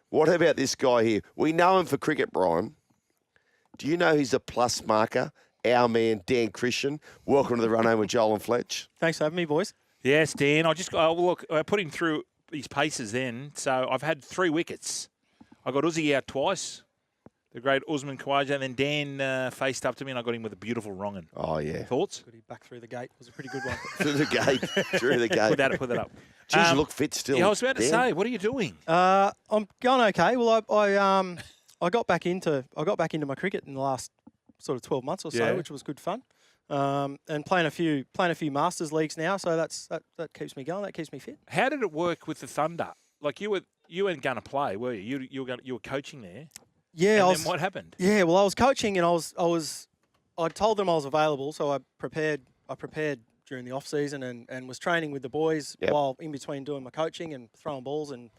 What about this guy here? We know him for cricket, Brian. Do you know he's a plus marker? Our man, Dan Christian. Welcome to the Run Home with Joel and Fletch. Thanks for having me, boys. Yes, Dan. I put him through his paces then. So I've had 3 wickets. I got Uzi out twice, the great Usman Khawaja, and then Dan faced up to me and I got him with a beautiful wrong'un. Oh, yeah. Thoughts? Good, he back through the gate. It was a pretty good one. Through the gate. Through the gate. Put that up. Jeez, you look fit still. Yeah, I was about to Dan. say, what are you doing? I'm going okay. Well, I got back into my cricket in the last sort of 12 months or so, Yeah. which was good fun. And playing a few Masters leagues now, so that keeps me going. That keeps me fit. How did it work with the Thunder? Like you weren't going to play, were you? You were coaching there. Yeah. And then what happened? Yeah. Well, I was coaching, and I told them I was available, so I prepared during the off season and was training with the boys while in between doing my coaching and throwing balls and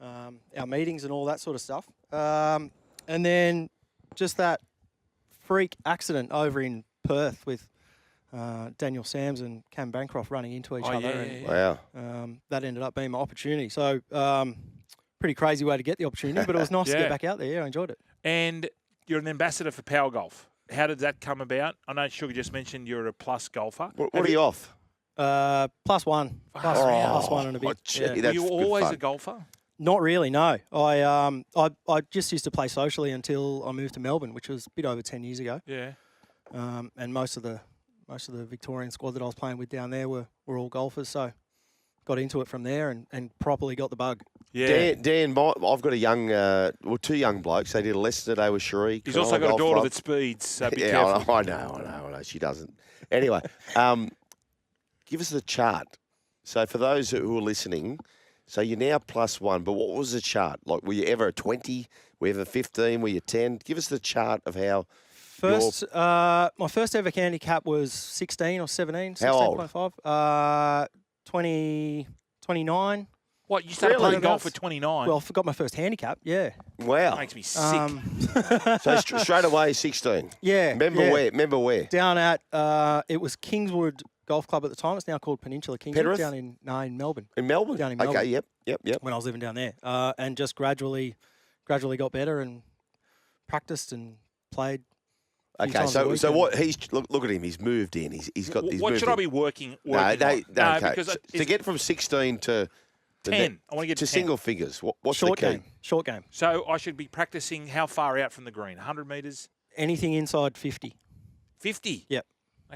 our meetings and all that sort of stuff. And then just that freak accident over in Perth with Daniel Sams and Cam Bancroft running into each other. And, Wow. that ended up being my opportunity. So pretty crazy way to get the opportunity, but it was nice to get back out there. Yeah, I enjoyed it. And you're an ambassador for Power Golf. How did that come about? I know Sugar just mentioned you're a plus golfer. What are you off? Plus one. Plus one and a bit. Oh, gee, yeah. Were that's you good always fun. a golfer? Not really, no. I just used to play socially until I moved to Melbourne, which was a bit over 10 years ago. Yeah. And most of the Victorian squad that I was playing with down there were all golfers, so got into it from there and properly got the bug. Yeah. Dan, I've got a 2 young blokes. They did a lesson today with Cherie. He's also got a daughter that speeds, so be careful. I know. She doesn't. Anyway, give us the chart. So for those who are listening, so you're now plus one, but what was the chart? Like, were you ever a 20? Were you ever 15? Were you 10? Give us the chart of how... My first ever handicap was 16 or 17. How old? 16.5. 29. What, you started Really? playing golf at 29? Well, I forgot my first handicap, yeah. Wow. Makes me sick. So straight away, 16. Yeah. Remember where? Down at, it was Kingswood Golf Club at the time. It's now called Peninsula Kingswood. Penrith? Down in Melbourne. In Melbourne? Down in Melbourne. Okay, yep. When I was living down there. And just gradually got better and practiced and played. Okay, so what he's look at him. He's moved in. He's got. What should I be working No, on? okay. Because To get from 16 to 10. I want to get to 10. single figures. What's Short the key? game. Short game. So I should be practicing how far out from the green? 100 metres? Anything inside 50. 50? Yep.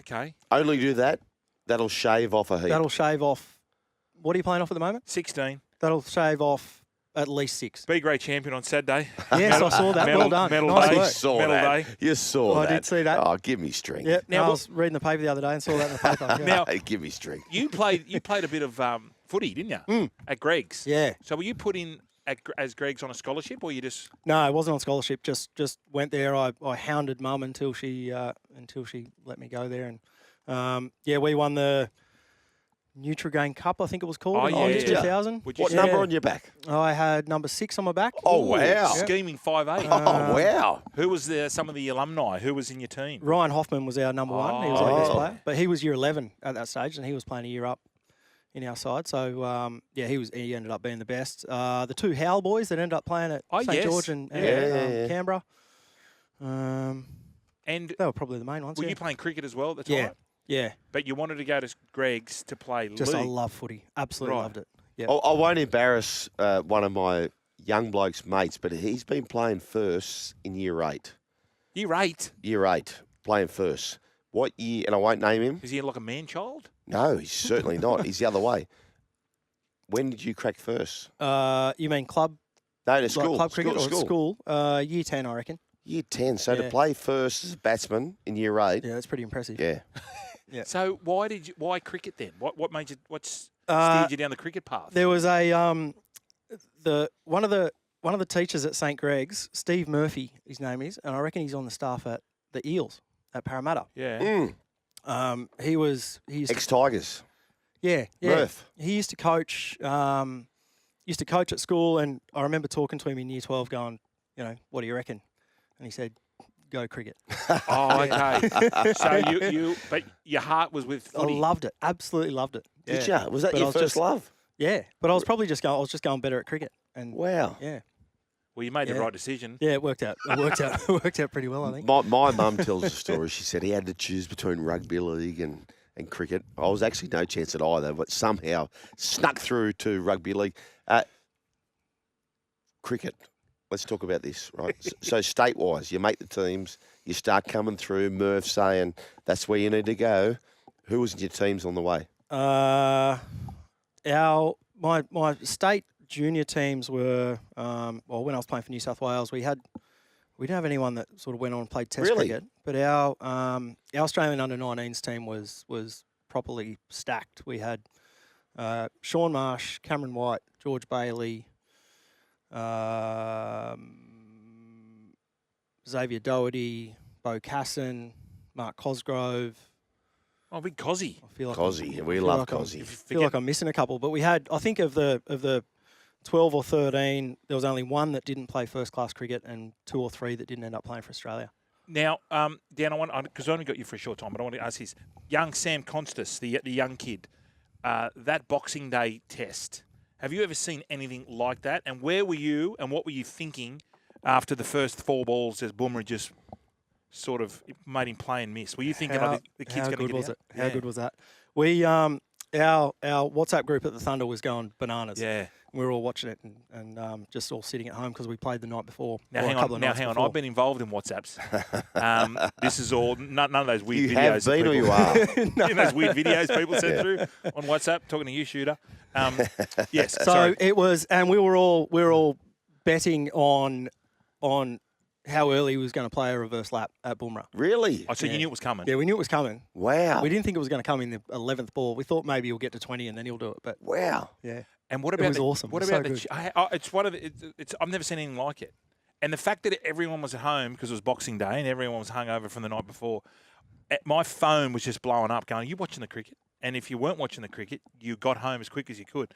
Okay. Only do that. That'll shave off a heap. That'll shave off. What are you playing off at the moment? 16. That'll shave off at least 6. B grade champion on Saturday. Yes, I saw that. Well done. Medal Nice day. You work. saw Medal that. day. You saw that. I did see that. Oh, give me string. Yep. Now, I was reading the paper the other day and saw that in the paper. Yeah. Now, Give me string. you played a bit of footy, didn't you? At Greg's. Yeah. So were you put in as Greg's on a scholarship, or you just? No, I wasn't on scholarship. Just went there. I hounded Mum until she let me go there, and we won the Nutrigrain Cup, I think it was called. Oh, in yeah. 2000. What number on your back? I had number 6 on my back. Oh, wow. Scheming 5'8". Oh, wow. Who was some of the alumni? Who was in your team? Ryan Hoffman was our number 1. He was our best player, but he was year 11 at that stage, and he was playing a year up in our side. So he ended up being the best. The 2 Howell boys that ended up playing at St George and Canberra. And they were probably the main ones. were you playing cricket as well at the time? Yeah. But you wanted to go to Greg's to play Just I league. love footy. Absolutely loved it. Yeah. I won't embarrass one of my young blokes' mates, but he's been playing first in year 8. Year 8? Year 8, playing first. What year? And I won't name him. Is he like a man-child? No, he's certainly not. He's the other way. When did you crack first? You mean club? No, to school. Club cricket or school. school? Year 10, I reckon. Year 10. So to play first as a batsman in year 8. Yeah, that's pretty impressive. Yeah. Yeah. So why cricket then? What made you? Steered you down the cricket path? There was a one of the teachers at St Greg's, Steve Murphy, his name is, and I reckon he's on the staff at the Eels at Parramatta. Yeah. He's Ex-Tigers. Yeah. Murph. He used to coach. Used to coach at school, and I remember talking to him in year 12, going, what do you reckon? And he said, go cricket. Oh, okay. So but your heart was with footy. I loved it. Absolutely loved it. Did Yeah. you? Was that But I your was first just- love? Yeah, but I was probably just going better at cricket. And Wow. yeah. Well, you made the right decision. Yeah, it worked out. It worked out pretty well, I think. My mum tells a story. She said he had to choose between rugby league and cricket. I was actually no chance at either, but somehow snuck through to rugby league. Cricket. Let's talk about this, right? So state-wise, you make the teams, you start coming through, Murph saying that's where you need to go. Who was in your teams on the way? My state junior teams were when I was playing for New South Wales, we didn't have anyone that sort of went on and played Test cricket. But our Australian under-19s team was properly stacked. We had Sean Marsh, Cameron White, George Bailey, Xavier Doherty, Bo Casson, Mark Cosgrove. Oh, big Cozzy. Cozzy, we love Cozzy. I feel like I'm missing a couple, but we had, I think, of the 12 or 13, there was only one that didn't play first-class cricket and 2 or 3 that didn't end up playing for Australia. Now, Dan, because I only got you for a short time, but I want to ask this. Young Sam KONSTA'S, the young kid, that Boxing Day test, have you ever seen anything like that? And where were you and what were you thinking after the first 4 balls as Bumrah just sort of made him play and miss? Were you thinking, the kid's going to get out? How good was that? We, our WhatsApp group at the Thunder was going bananas. Yeah. We were all watching it and just all sitting at home because we played the night before. Now, hang on. I've been involved in WhatsApps. This is all, none of those weird videos. You have been or you are? You know those weird videos people send through on WhatsApp, talking to you, Shooter. Yes. So sorry. it was, and we were all betting on how early he was going to play a reverse lap at Bumrah. Really? Oh, so you knew it was coming? Yeah, we knew it was coming. Wow. We didn't think it was going to come in the 11th ball. We thought maybe he'll get to 20 and then he'll do it. But wow. Yeah. And what about it was awesome. What about it's one of the, it's I've never seen anything like it. And the fact that everyone was at home because it was Boxing Day and everyone was hungover from the night before, my phone was just blowing up going, "Are you watching the cricket?" And if you weren't watching the cricket, you got home as quick as you could.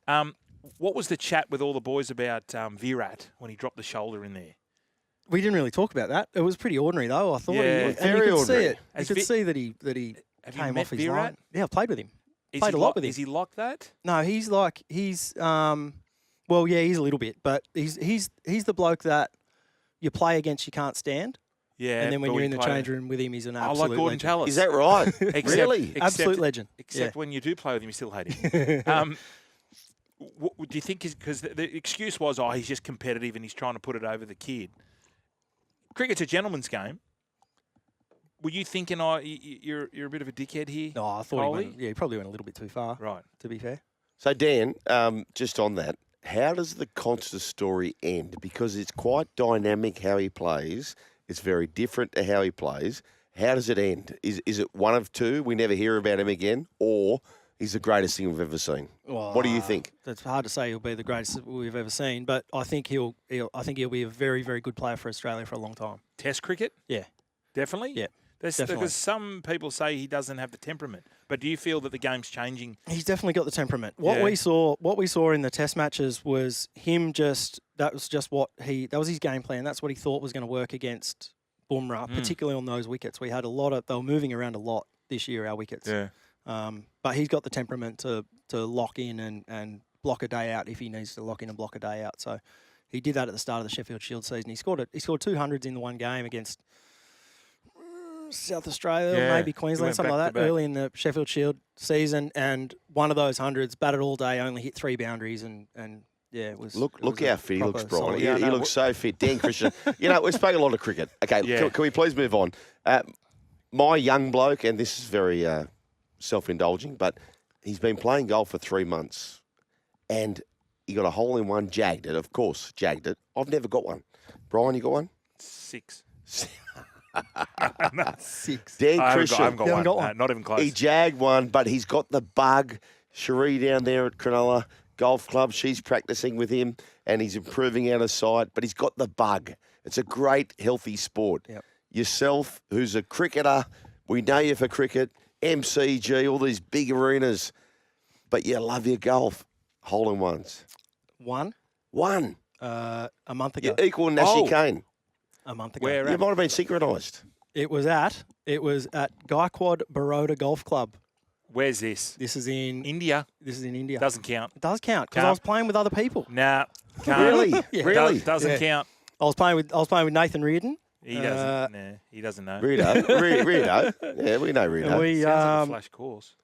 What was the chat with all the boys about Virat when he dropped the shoulder in there? We didn't really talk about that. It was pretty ordinary, though. I thought very ordinary. You could see that he Have came you off met his Virat? line. Yeah, I played with him. Played a lot with him. Is he like that? No, he's well, yeah, he's a little bit, but he's the bloke that you play against, you can't stand. Yeah. And then when you're in the change room with him, he's an absolute like Gordon legend. Tallis. Is that right? Really? Absolute legend. Except when you do play with him, you still hate him. What do you think? Because the excuse was, he's just competitive and he's trying to put it over the kid. Cricket's a gentleman's game. Were you thinking, you're a bit of a dickhead here? No, I thought he probably went a little bit too far. Right. To be fair. So, Dan, just on that, how does the KONSTA'S story end? Because it's quite dynamic how he plays. It's very different to how he plays. How does it end? Is it one of two? We never hear about him again, or he's the greatest thing we've ever seen. Well, what do you think? It's hard to say he'll be the greatest we've ever seen, but I think he'll be a very, very good player for Australia for a long time. Test cricket? Yeah. Definitely? Yeah. Definitely. Because some people say he doesn't have the temperament, but do you feel that the game's changing? He's definitely got the temperament. What we saw in the Test matches was him that was his game plan. That's what he thought was going to work against Bumrah, particularly on those wickets. We had they were moving around a lot this year, our wickets. Yeah. But he's got the temperament to lock in and block a day out if he needs to lock in and block a day out. So he did that at the start of the Sheffield Shield season. He scored 200s in the one game against South Australia, maybe Queensland, something like that, early in the Sheffield Shield season. And one of those hundreds, batted all day, only hit 3 boundaries, and yeah, it was. Look how fit he looks, Brian. He Yeah, looks so fit. Dan Christian, we've spoken a lot of cricket. Okay, can we please move on? My young bloke, and this is very self-indulging, but he's been playing golf for 3 months, and he got a hole-in-one, jagged it, of course, jagged it. I've never got one. Brian, you got one? 6. 6. Dan I Christian. haven't got one. Not even close. He jagged one, but he's got the bug. Cherie down there at Cronulla Golf Club, she's practicing with him, and he's improving out of sight, but he's got the bug. It's a great, healthy sport. Yep. Yourself, who's a cricketer, we know you for cricket, MCG, all these big arenas, but you love your golf. Hole-in-ones. One. A month ago. You're equal Nashi Kane. A month ago. Where You might have been synchronised. It was at Gaikwad Baroda Golf Club. Where's this? This is in India. This is in India. Doesn't count. It does count because I was playing with other people. Nah. Can't. Really? Yeah. Really? Doesn't Yeah. count. I was playing with Nathan Reardon. He doesn't. Nah, he doesn't know. Rito. Yeah, we know And Rito. we, Sounds like a flash course.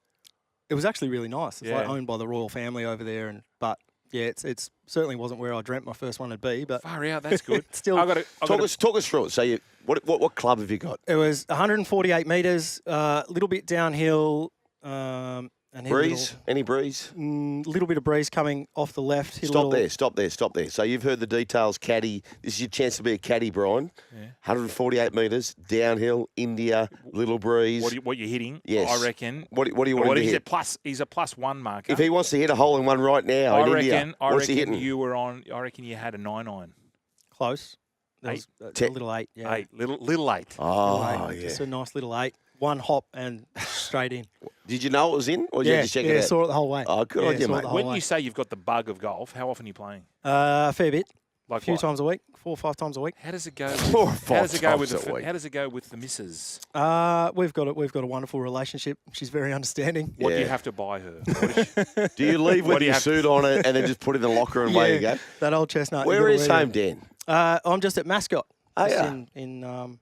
it was actually really nice. It's like Yeah. owned by the royal family over there, but yeah, it's certainly wasn't where I dreamt my first one would be. But Far out. That's good. still, I got to. Talk us through it. So, what club have you got? it was 148 metres, a little bit downhill, and hit a Breeze? Any breeze? little bit of breeze coming off the left. Hit a Stop little- there. So you've heard the details, caddy. This is your chance to be a caddy, Brian. Yeah. 148 metres, downhill, India, little breeze. What you're hitting? Yes. I reckon. What do you want him to he's hit? He's a +1 marker. If he wants to hit a hole in one right now in India, I what's he reckon hitting? you were on. I reckon you had a 9-iron. Close. There Eight. was Ten. a little 8. Yeah. 8, little 8. Oh, Little 8. yeah. Just a nice little 8. One hop and straight in. Did you know it was in, or did you Yeah, just check yeah, it out? saw it the whole way. Oh, good on you, saw it mate. the whole When way. you say you've got the bug of golf, how often are you playing? A fair bit. A Like few what? times a week, 4 or 5 times a week. How does it go? 4 or How 5 does it go with times a the? week. How does it go with the missus? We've got a wonderful relationship. She's very understanding. What do you Yeah. have to buy her? What is she- Do you leave What with do you your have suit on it and then just put it in the locker and away you go? That old chestnut. Where is home, Dan? I'm just at Mascot. Oh, Just yeah. in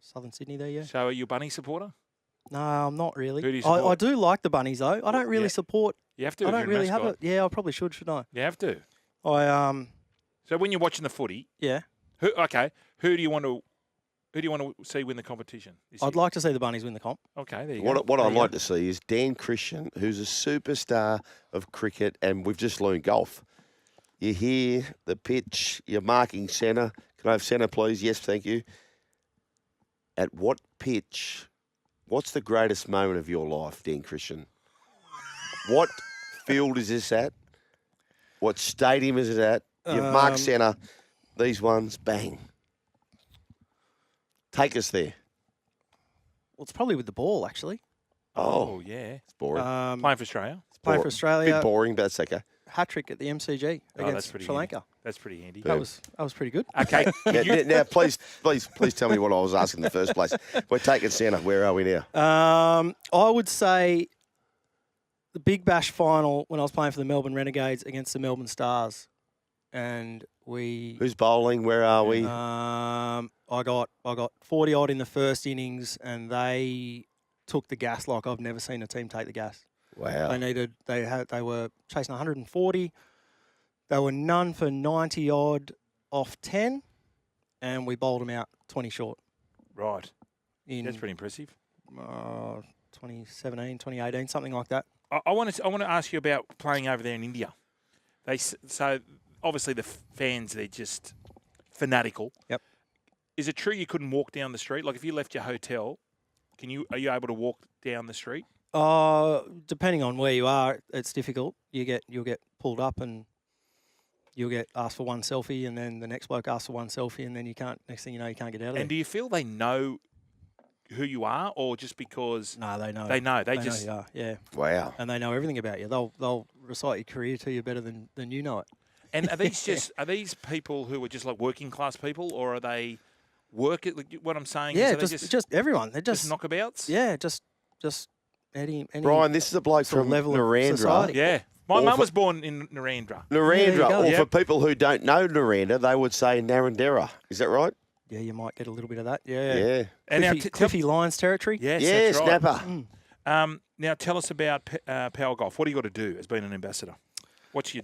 southern Sydney there, yeah. So are you a Bunny supporter? No, I'm not really. Who do you I support? do like the Bunnies though. I don't really Yeah. support. You have to. I if don't you're a really have mascot. it. Yeah, I probably shouldn't I? You have to. I So when you're watching the footy, yeah. who do you want to see win the competition? this I'd year? like to see the Bunnies win the comp. Okay, there you go. What There I'd you like go. to see is Dan Christian, who's a superstar of cricket, and we've just learned golf. You hear the pitch, you're marking centre. Can I have centre, please? Yes, thank you. At what pitch, what's the greatest moment of your life, Dan Christian? What field is this at? What stadium is it at? You've marked centre. These ones, bang. Take us there. Well, it's probably with the ball actually. Oh yeah, It's boring. playing for Australia. Playing for Bit Australia. boring, but that's okay. Hat trick at the MCG Oh, that's against pretty Sri handy. Lanka. That's pretty handy. That was pretty good. Okay. Now, please tell me what I was asking in the first place. We're taking centre. Where are we now? I would say the Big Bash final when I was playing for the Melbourne Renegades against the Melbourne Stars, and we. Who's bowling? Where are we? I got 40 odd in the first innings, and they took the gas like I've never seen a team take the gas. Wow. They were chasing 140. They were none for 90 odd off 10, and we bowled them out 20 short. Right. In That's pretty impressive. 2017, 2018, something like that. I want to ask you about playing over there in India. So obviously the fans, they're just fanatical. Yep. Is it true you couldn't walk down the street? Like if you left your hotel, are you able to walk down the street? Depending on where you are, it's difficult. You'll get pulled up and you'll get asked for one selfie, and then the next bloke asks for one selfie, and then next thing you know, you can't get out of there. And do you feel they know who you are, or just because No, they know. they know? They know just you are, yeah. Wow. And they know everything about you. They'll recite your career to you better than you know it. And are these people who are just like working class people, or are they what I'm saying Yeah, is, are they just everyone. They're just just knockabouts? yeah, just any Brian, this is a bloke sort of from level of Narendra. society. Yeah. My Or mum for- was born in Narendra. Narendra, Yeah, there you go. or Yep. for people who don't know Narendra, they would say Narendera. Is that right? Yeah, you might get a little bit of that. Yeah. Yeah. And now Cliffy Lions territory. Yes, Yeah, that's right. snapper. Now tell us about Power Golf. What do you got to do as being an ambassador? What's your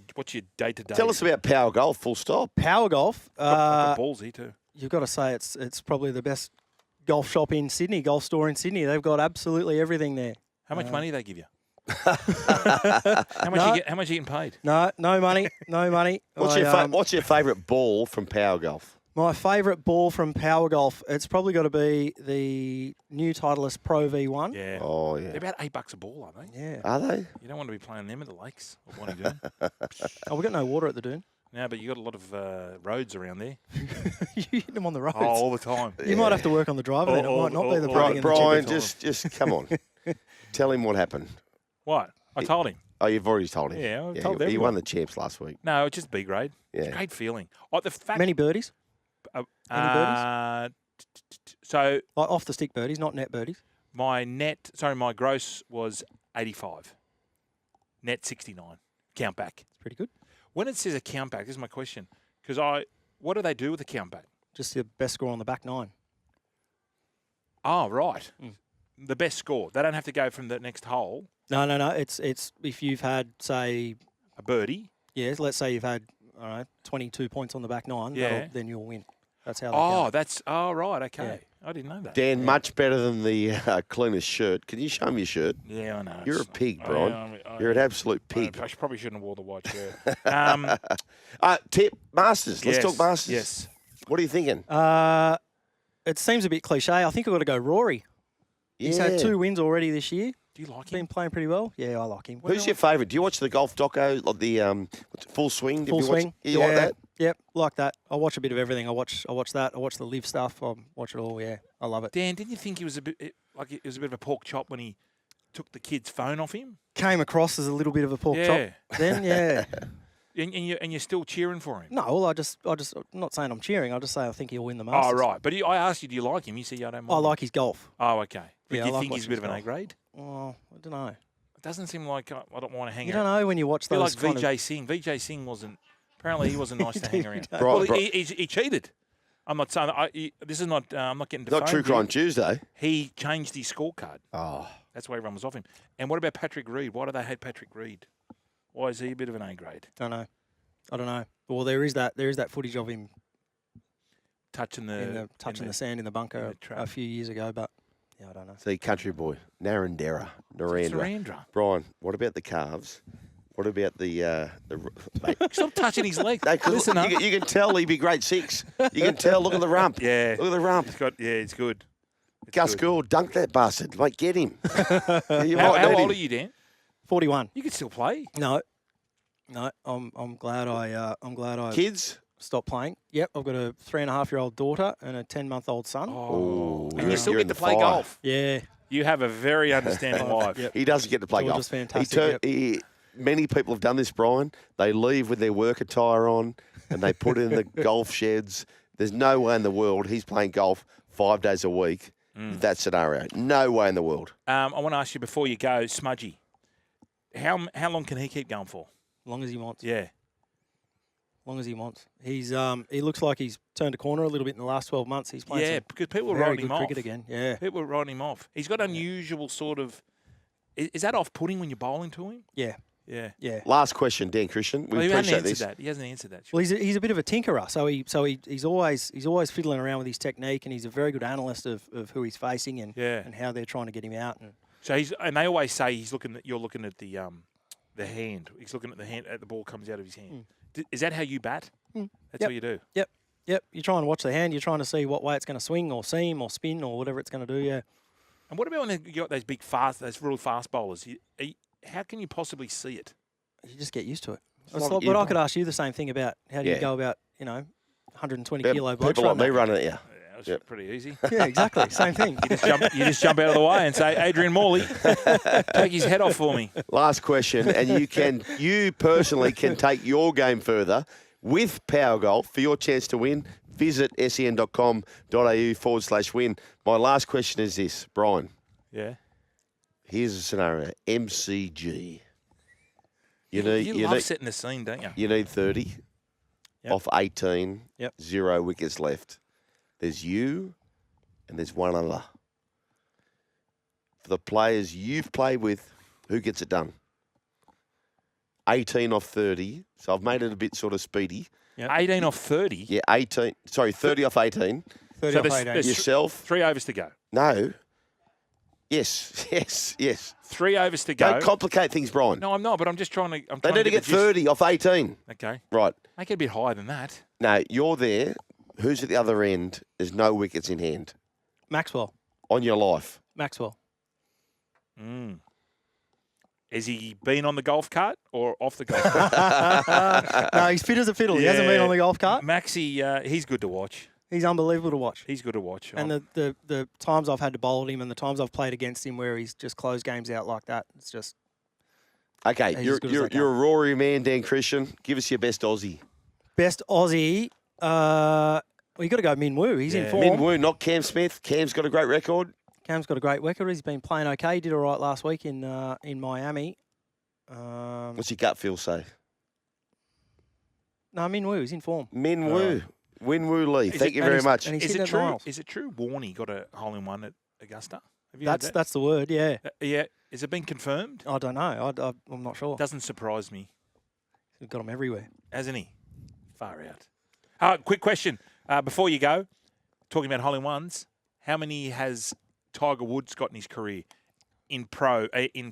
day to day? Tell us about Power Golf, full stop. Power Golf. Got ballsy too. You've got to say it's probably the best golf shop in Sydney, golf store in Sydney. They've got absolutely everything there. How much money do they give you? How much you getting paid? No money, no money. What's your favourite ball from Power Golf? My favourite ball from Power Golf, it's probably got to be the new Titleist Pro V1. Yeah. Oh, They're yeah. about $8 a ball, aren't they? Yeah. Are they? You don't want to be playing them at the lakes or Bonnie Doon. Oh, we've got no water at the dune. No, but you got a lot of roads around there. You hit them on the roads. Oh, all the time. You might have to work on the driver then. It might not be the putting in the Brian, chipping. just come on. Tell him what happened. What? I told him. Oh, you've already told him. Yeah, I told he won everyone. the champs last week. No, it's just B grade. It's Yeah. a great feeling. Oh, the fact. Many birdies? uh, birdies? So Like off the stick birdies, not net birdies. my gross was 85. Net 69. Count back. It's pretty good. When it says a count back, this is my question. Because what do they do with the count back? Just the best score on the back 9. Oh, right. The best score. They don't have to go from the next hole. No. It's if you've had, say, A birdie. yes, let's say you've had 22 points on the back 9. Yeah. Then you'll win. That's how. They count. Right. Okay. Yeah. I didn't know that. Dan, much better than the cleanest shirt. Can you show me your shirt? Yeah, I know. You're a pig, Brian. I You're an absolute pig. I probably shouldn't have wore the white shirt. Tip, Masters. Let's talk Masters. Yes. What are you thinking? It seems a bit cliche. I think I've got to go Rory. He's had 2 wins already this year. Do you like Been him? playing pretty well. Yeah, I like him. Who's your favourite? Do you watch the golf doco, like the Full Swing? Full Swing? You like that? Yep, like that. I watch a bit of everything. I watch that. I watch the live stuff. I watch it all. Yeah, I love it. Dan, didn't you think he was a bit it was a bit of a pork chop when he took the kid's phone off him? Came across as a little bit of a pork chop. Then, yeah. And you're still cheering for him? No, well, I'm not saying I'm cheering. I just say I think he'll win the Masters. Oh, right. But I asked you, do you like him? You said, yeah, I don't mind I him. like his golf. Oh, okay. But Yeah, do I you like think he's a bit of an watching A his grade? Oh, I don't know. It doesn't seem like I don't want to hang You out. don't know when you watch I feel those. like VJ Singh. VJ Singh wasn't. Apparently, he wasn't nice to hang around. don't. Well, Right, he cheated. I'm not saying. This is not. I'm not getting. Not True defamed here. Crime Tuesday. He changed his scorecard. Oh. That's why everyone was off him. And what about Patrick Reed? Why do they hate Patrick Reed? Why is he a bit of an A grade? Don't know. I don't know. Well, there is that footage of him Touching the the sand in the bunker the trap. a few years ago, but yeah, I don't know. See, country boy, Narendra. Brian, what about the calves? What about the mate? Stop touching his leg. No, 'cause Listen up. you can tell he'd be grade 6. You can tell. Look at the rump. Yeah. Look at the rump. It's good. It's Gus good. Gould, dunk that bastard. Mate, get him. You How might need old him. are you, Dan? 41. You could still play. No. I'm glad I Kids? stopped playing. Yep, I've got a 3.5-year-old daughter and a 10-month-old son. Oh, And you still get to play fire. golf. Yeah. You have a very understanding wife. Yep. He doesn't get to play George golf. is fantastic, Many people have done this, Brian. They leave with their work attire on and they put it in the golf sheds. There's no way in the world he's playing golf 5 days a week. That scenario. No way in the world. I want to ask you before you go, Smudgy, how long can he keep going for? As long as he wants. Yeah. As long as he wants. He's he looks like he's turned a corner a little bit in the last 12 months. He's playing some Because people were very writing him good off. cricket again. Yeah. People were writing him off. He's got unusual sort of. Is that off-putting when you're bowling to him? Yeah. Yeah. Yeah. Last question, Dan Christian. We Well, he hasn't appreciate answered this. that. He hasn't answered that. Well, he's a bit of a tinkerer, so he's always fiddling around with his technique, and he's a very good analyst of who he's facing and how they're trying to get him out. And So and they always say you're looking at the hand. He's looking at the hand. The ball comes out of his hand. Is that how you bat? That's Yep. what you do. Yep. You try and watch the hand. You're trying to see what way it's going to swing or seam or spin or whatever it's going to do. Yeah. And what about when you got those those really fast bowlers? How can you possibly see it? You just get used to it. It's like But I could ask you the same thing about how do you Yeah. go about 120 kilo blokes People like me running running at you. Yeah, that was pretty easy. that. Yeah, exactly. Same thing. You just jump out of the way and say, Adrian Morley, take his head off for me. Last question, and you personally can take your game further with Power Golf. For your chance to win, visit sen.com.au/win. My last question is this, Brian. Yeah. Here's a scenario: MCG. You love setting the scene, don't you? You need 30 off 18. Yep. 0 wickets left. There's you, and there's one other. For the players you've played with, who gets it done? 18 off 30. So I've made it a bit sort of speedy. Yep. 18 off 30. Yeah, 18. Sorry, 30 off 18. 30 So off there's- 18. there's- Yourself. 3 overs to go. No. Yes. 3 overs to go. Don't complicate things, Brian. No, I'm not, but I'm just trying to. They need to get 30 off 18. Okay. Right. Make it a bit higher than that. No, you're there. Who's at the other end? There's no wickets in hand. Maxwell. On your life. Maxwell. Has he been on the golf cart or off the golf cart? No, he's fit as a fiddle. He hasn't been on the golf cart. Maxie, he's good to watch. He's unbelievable to watch. He's good to watch. And the times I've had to bowl at him and the times I've played against him where he's just closed games out like that, it's just Okay, He's you're as good as they you're a come. Rory man, Dan Christian. Give us your best Aussie. best Aussie. Well, you got to go Min Woo. He's in form. Min Woo, not Cam Smith. Cam's got a great record. Cam's got a great record. He's been playing okay. He did all right last week in Miami. What's your gut feel say? No, Min Woo, he's in form. Min Woo. Win Woo Lee. Thank you very much. And he's Is hitting it true? miles. Is it true? Warney got a hole in one at Augusta. Have you heard that? That's the word. Yeah. Yeah. Has it been confirmed? I don't know. I'm not sure. Doesn't surprise me, We've got him everywhere. hasn't he? Far out. Quick question before you go. Talking about hole in ones, how many has Tiger Woods got in his career in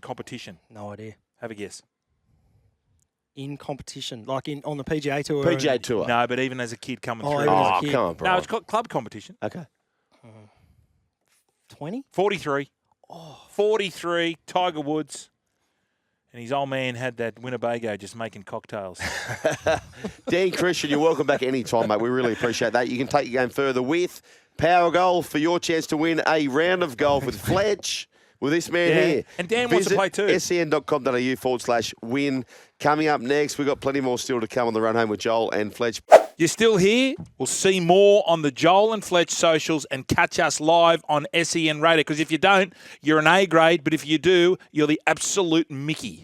competition? No idea. Have a guess. In competition, like on the PGA Tour. PGA Tour. No, but even as a kid coming Oh, through. even as a Oh, kid. come on, bro. No, it's got club competition. Okay. 20? 43. 43, Tiger Woods. And his old man had that Winnebago just making cocktails. Dan Christian, you're welcome back anytime, mate. We really appreciate that. You can take your game further with Power Golf for your chance to win a round of golf with Fletch. With this man here. And Dan wants to play too. sen.com.au/win. Coming up next, we've got plenty more still to come on the run home with Joel and Fletch. You're still here? We'll see more on the Joel and Fletch socials and catch us live on SEN Radio. Because if you don't, you're an A grade. But if you do, you're the absolute Mickey.